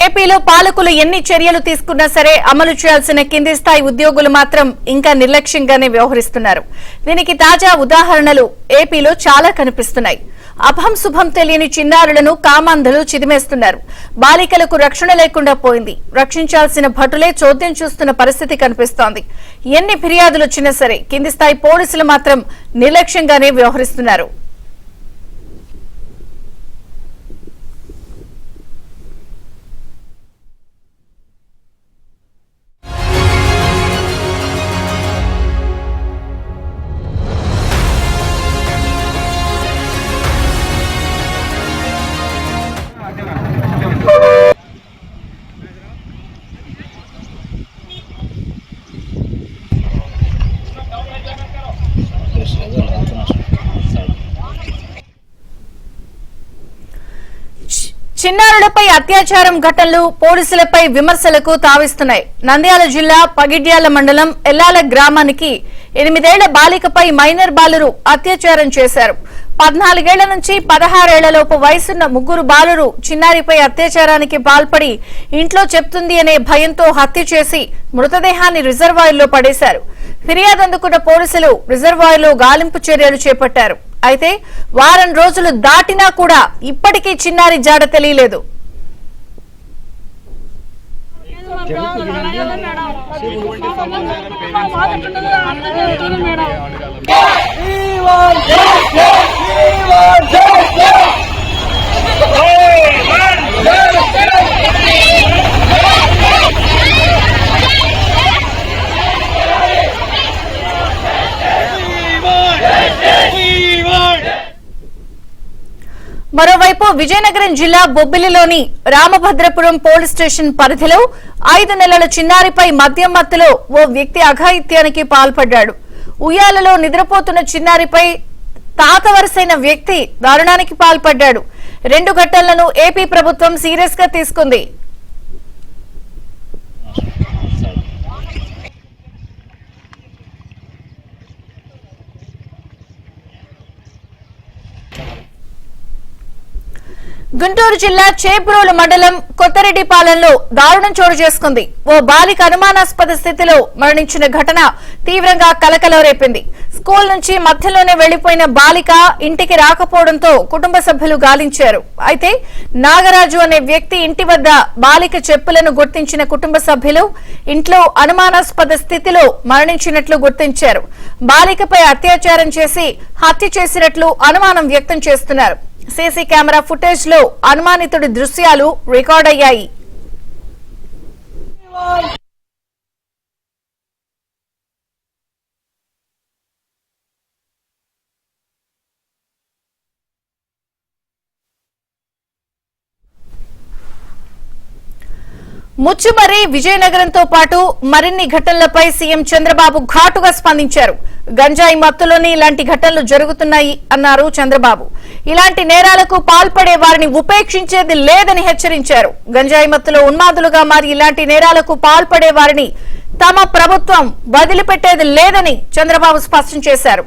ఏపీలో పాలకులు ఎన్ని చర్యలు తీసుకున్నా సరే అమలు చేయాల్సిన కింది స్థాయి ఉద్యోగులు మాత్రం ఇంకా నిర్లక్ష్యంగానే వ్యవహరిస్తున్నారు. దీనికి తాజా ఉదాహరణలు ఏపీలో చాలా కనిపిస్తున్నాయి. అభం శుభం తెలియని చిన్నారులను కామాంధులు చిదిమేస్తున్నారు. బాలికలకు రక్షణ లేకుండా పోయింది. రక్షించాల్సిన భటులే చోద్యం చూస్తున్న పరిస్థితి కనిపిస్తోంది. ఎన్ని ఫిర్యాదులు వచ్చినా సరే కింది స్థాయి పోలీసులు మాత్రం నిర్లక్ష్యంగానే వ్యవహరిస్తున్నారు. చిన్నారులపై అత్యాచారం ఘటనలు పోలీసులపై విమర్శలకు తావిస్తున్నాయి. నంద్యాల జిల్లా పగిడ్యాల మండలం ఎల్లాల గ్రామానికి 8 ఏళ్ల బాలికపై మైనర్ బాలురు అత్యాచారం చేశారు. 14 ఏళ్ల నుంచి 16 ఏళ్లలోపు వయసున్న 3 బాలురు చిన్నారిపై అత్యాచారానికి పాల్పడి ఇంట్లో చెప్తుంది అనే భయంతో హత్య చేసి మృతదేహాన్ని రిజర్వాయర్లో పడేశారు. ఫిర్యాదు అందుకున్న పోలీసులు రిజర్వాయర్లో గాలింపు చర్యలు చేపట్టారు. అయితే వారం రోజులు దాటినా కూడా ఇప్పటికీ చిన్నారి జాడ తెలియలేదు. మరోవైపు విజయనగరం జిల్లా బొబ్బిలిలోని రామభద్రపురం పోలీస్ స్టేషన్ పరిధిలో 5 నెలల చిన్నారిపై మద్యం మత్తులో ఓ వ్యక్తి అఘాయిత్యానికి పాల్పడ్డాడు. ఉయ్యాలలో నిద్రపోతున్న చిన్నారిపై తాత వరుసైన వ్యక్తి దారుణానికి పాల్పడ్డాడు. 2 ఘటనలను ఏపీ ప్రభుత్వం సీరియస్ గా తీసుకుంది. గుంటూరు జిల్లా చేబ్రోలు మండలం కొత్తరెడ్డిపాలెంలో దారుణం చోటు చేసుకుంది. ఓ బాలిక అనుమానాస్పద స్థితిలో మరణించిన ఘటన తీవ్రంగా కలకలం రేపింది. స్కూల్ నుంచి మధ్యలోనే వెళ్లిపోయిన బాలిక ఇంటికి రాకపోవడంతో కుటుంబ సభ్యులు గాలించారు. అయితే నాగరాజు అనే వ్యక్తి ఇంటి వద్ద బాలిక చెప్పులను గుర్తించిన కుటుంబ సభ్యులు ఇంట్లో అనుమానాస్పద స్థితిలో మరణించినట్లు గుర్తించారు. బాలికపై అత్యాచారం చేసి హత్య చేసినట్లు అనుమానం వ్యక్తం చేస్తున్నారు. సీసీ కెమెరా ఫుటేజ్ లో అనుమానితుడి దృశ్యాలు రికార్డయ్యాయి. ముచ్చుమర్రి విజయనగరంతో పాటు మరిన్ని ఘటనలపై సీఎం చంద్రబాబు ఘాటుగా స్పందించారు. గంజాయి మత్తులోనే ఇలాంటి ఘటనలు జరుగుతున్నాయి అన్నారు చంద్రబాబు. ఇలాంటి నేరాలకు పాల్పడే వారిని ఉపేక్షించేది లేదని హెచ్చరించారు. గంజాయి మత్తులో ఉన్మాదులుగా మారి ఇలాంటి నేరాలకు పాల్పడే వారిని తమ ప్రభుత్వం వదిలిపెట్టేది లేదని చంద్రబాబు స్పష్టం చేశారు.